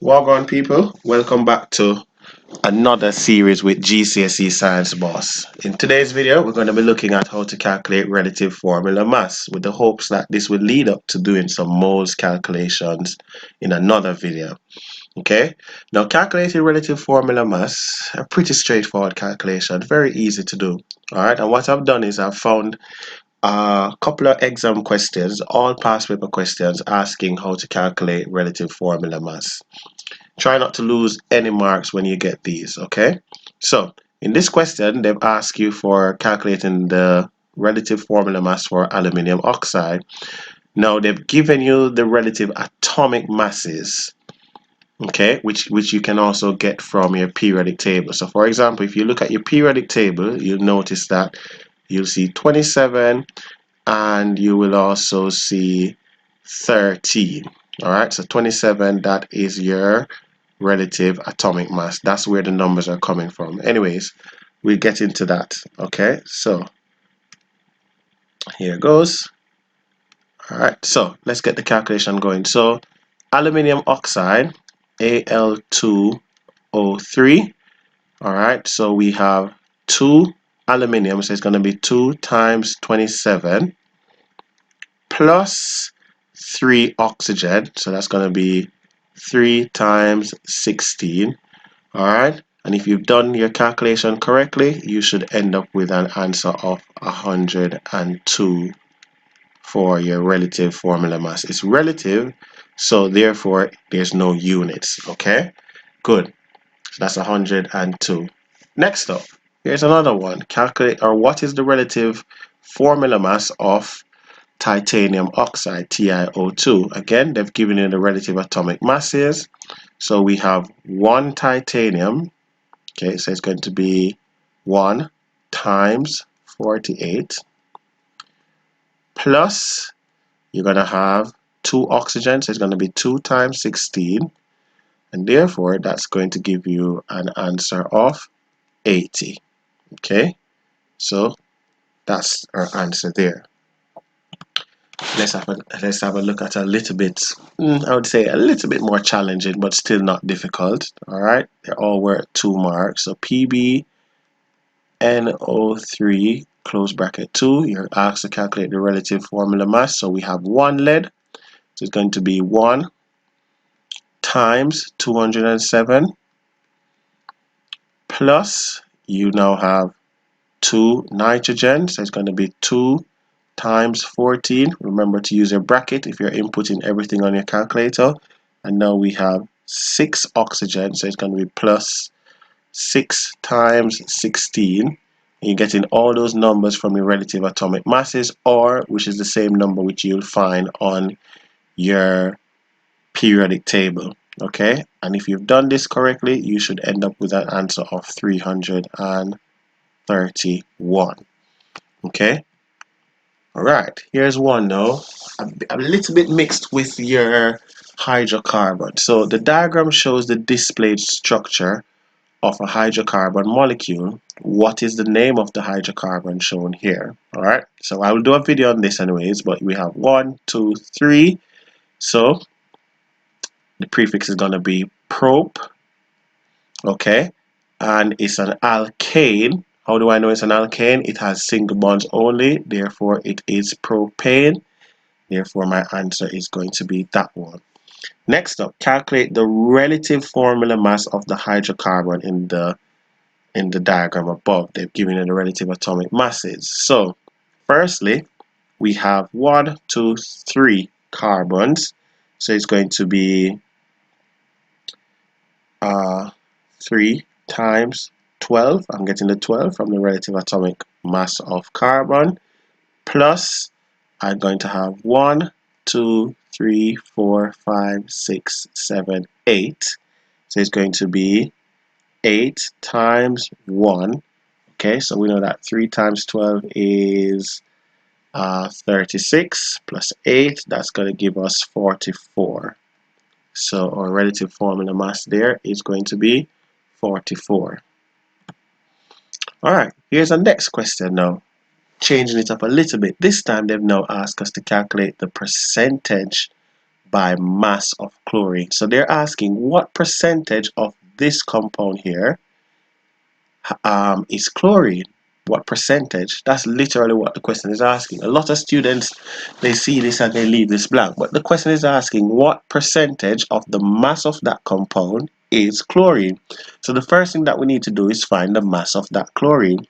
Welcome, people. Welcome back to another series with GCSE Science Boss. In today's video, we're going to be looking at how to calculate relative formula mass with the hopes that this will lead up to doing some moles calculations in another video. Okay, now calculating relative formula mass, a pretty straightforward calculation, very easy to do. All right, and what I've done is I've found a couple of exam questions, all past paper questions, asking how to calculate relative formula mass. Try not to lose any marks when you get these, okay? So in this question, they've asked you for calculating the relative formula mass for aluminium oxide. Now they've given you the relative atomic masses, okay, which you can also get from your periodic table. So for example, if you look at your periodic table, you'll notice that you'll see 27 and you will also see 13. All right, so 27, that is your relative atomic mass. That's where the numbers are coming from. Anyways, we'll get into that. Okay, so here goes. All right, so let's get the calculation going. So aluminium oxide, Al2O3. All right, so we have 2 aluminium, so it's going to be 2 times 27 plus 3 oxygen, so that's going to be 3 times 16. All right, and if you've done your calculation correctly, you should end up with an answer of 102 for your relative formula mass. It's relative, so therefore there's no units. Okay, good. So that's 102. Next up, here's another one. Calculate, or what is the relative formula mass of titanium oxide, TiO2. Again, they've given you the relative atomic masses. So we have 1 titanium, okay, so it's going to be 1 times 48 plus you're going to have 2 oxygen, so it's going to be 2 times 16, and therefore that's going to give you an answer of 80. Okay, so that's our answer there. Let's have a look at a little bit, I would say a little bit more challenging, but still not difficult. All right, they're all worth 2 marks. So PbNO3 close bracket 2. You're asked to calculate the relative formula mass. So we have 1 lead, so it's going to be 1 times 207 plus you now have 2 nitrogen, so it's going to be 2 times 14. Remember to use a bracket if you're inputting everything on your calculator. And now we have 6 oxygen, so it's going to be plus 6 times 16. And you're getting all those numbers from your relative atomic masses, or which is the same number which you'll find on your periodic table. Okay, and if you've done this correctly, you should end up with an answer of 331. Okay. All right, here's one now, a little bit mixed with your hydrocarbon. So the diagram shows the displayed structure of a hydrocarbon molecule. What is the name of the hydrocarbon shown here? All right, so I will do a video on this anyways, but we have 1, 2, 3. So the prefix is going to be prop, okay, and it's an alkane. How do I know it's an alkane? It has single bonds only, therefore it is propane. Therefore, my answer is going to be that one. Next up, calculate the relative formula mass of the hydrocarbon in the diagram above. They've given you the relative atomic masses. So, firstly, we have 1, 2, 3 carbons. So it's going to be 3 times 12. I'm getting the 12 from the relative atomic mass of carbon, plus I'm going to have 1, 2, 3, 4, 5, 6, 7, 8. So it's going to be 8 times 1. Okay, so we know that 3 times 12 is 36 plus 8. That's going to give us 44. So our relative formula mass there is going to be 44. All right, here's our next question now. Changing it up a little bit. This time they've now asked us to calculate the percentage by mass of chlorine. So they're asking what percentage of this compound here is chlorine. What percentage? That's literally what the question is asking. A lot of students, they see this and they leave this blank, but the question is asking what percentage of the mass of that compound is chlorine. So the first thing that we need to do is find the mass of that chlorine.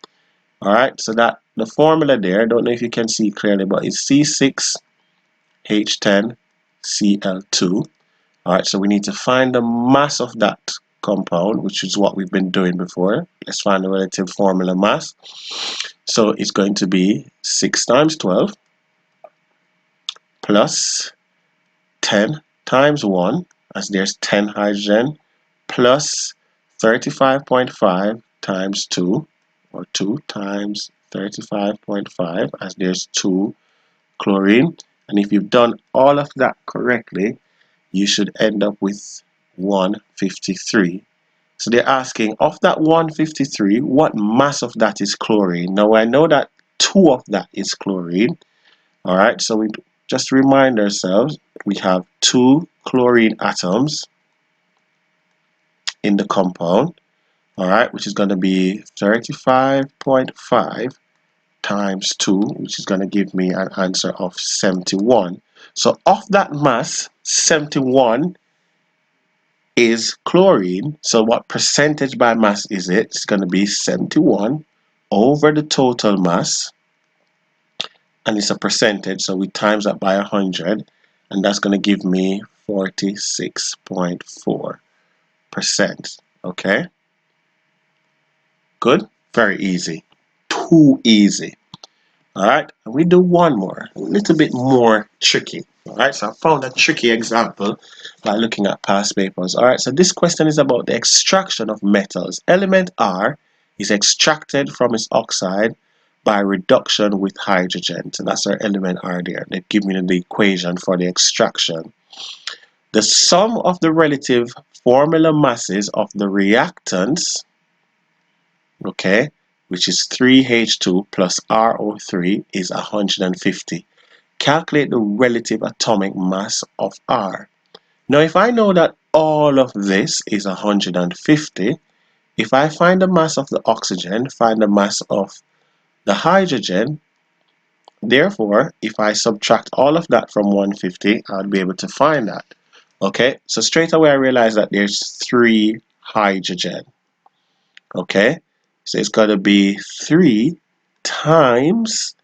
All right, so that the formula there, I don't know if you can see clearly, but it's C6H10Cl2. All right, so we need to find the mass of that compound, which is what we've been doing before. Let's find the relative formula mass. So it's going to be 6 times 12 plus 10 times 1, as there's 10 hydrogen, plus 35.5 times 2, or 2 times 35.5, as there's 2 chlorine. And if you've done all of that correctly, you should end up with 153. So they're asking, of that 153, what mass of that is chlorine? Now I know that 2 of that is chlorine. All right, so we just remind ourselves, we have 2 chlorine atoms in the compound, all right, which is going to be 35.5 times 2, which is going to give me an answer of 71. So of that mass, 71 is chlorine. So what percentage by mass is it? It's going to be 71 over the total mass, and it's a percentage, so we times that by 100, and that's going to give me 46.4%. Okay, good, very easy, too easy. All right, and we do one more, a little bit more tricky. All right, so I found a tricky example by looking at past papers. All right, so this question is about the extraction of metals. Element R is extracted from its oxide by reduction with hydrogen. So that's our element R there. They've given me the equation for the extraction. The sum of the relative formula masses of the reactants, okay, which is 3H2 plus RO3, is 150. Calculate the relative atomic mass of R. Now, if I know that all of this is 150, if I find the mass of the oxygen, find the mass of the hydrogen, therefore, if I subtract all of that from 150, I'll be able to find that. Okay, so straight away I realize that there's 3 hydrogen. Okay, so it's got to be 3 times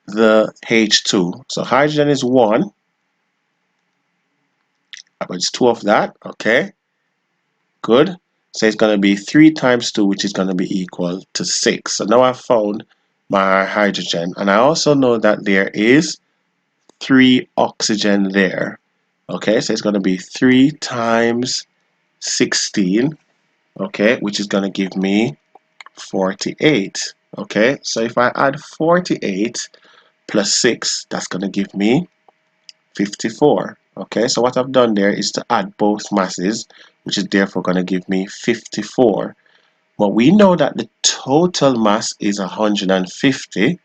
the H2. So hydrogen is 1, but it's 2 of that. Okay, good. So it's going to be 3 times 2, which is going to be equal to 6. So now I've found my hydrogen, and I also know that there is 3 oxygen there. Okay, so it's going to be 3 times 16, okay, which is going to give me 48. Okay, so if I add 48 plus 6, that's going to give me 54. Okay, so what I've done there is to add both masses, which is therefore going to give me 54. But we know that the total mass is 150.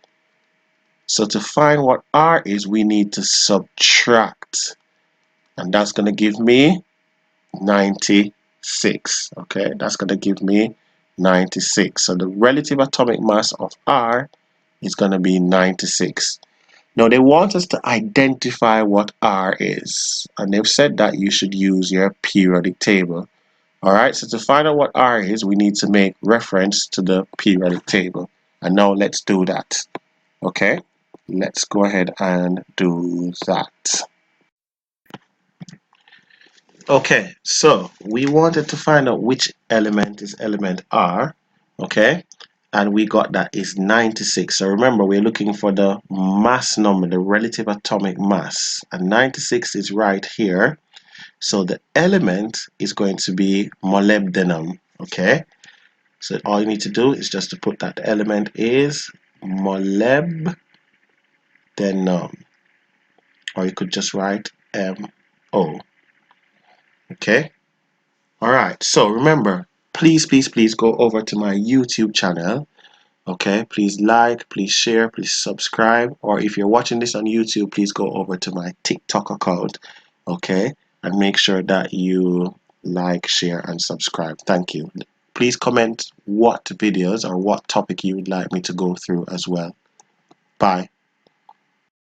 So to find what R is, we need to subtract. And that's going to give me 96. Okay, that's going to give me 96. So the relative atomic mass of R is going to be 96. Now they want us to identify what R is, and they've said that you should use your periodic table. All right, so to find out what R is, we need to make reference to the periodic table. And now let's do that. Okay, let's go ahead and do that. Okay, so we wanted to find out which element is element R, okay, and we got that is 96. So remember, we're looking for the mass number, the relative atomic mass, and 96 is right here. So the element is going to be molybdenum, okay. So all you need to do is just to put that the element is molybdenum, or you could just write MO. Okay, all right, so remember, please go over to my YouTube channel Okay, please like, please share, please subscribe, or if you're watching this on YouTube, please go over to my TikTok account, okay, and make sure that you like, share, and subscribe. Thank you. Please comment what videos or what topic you would like me to go through as well. Bye.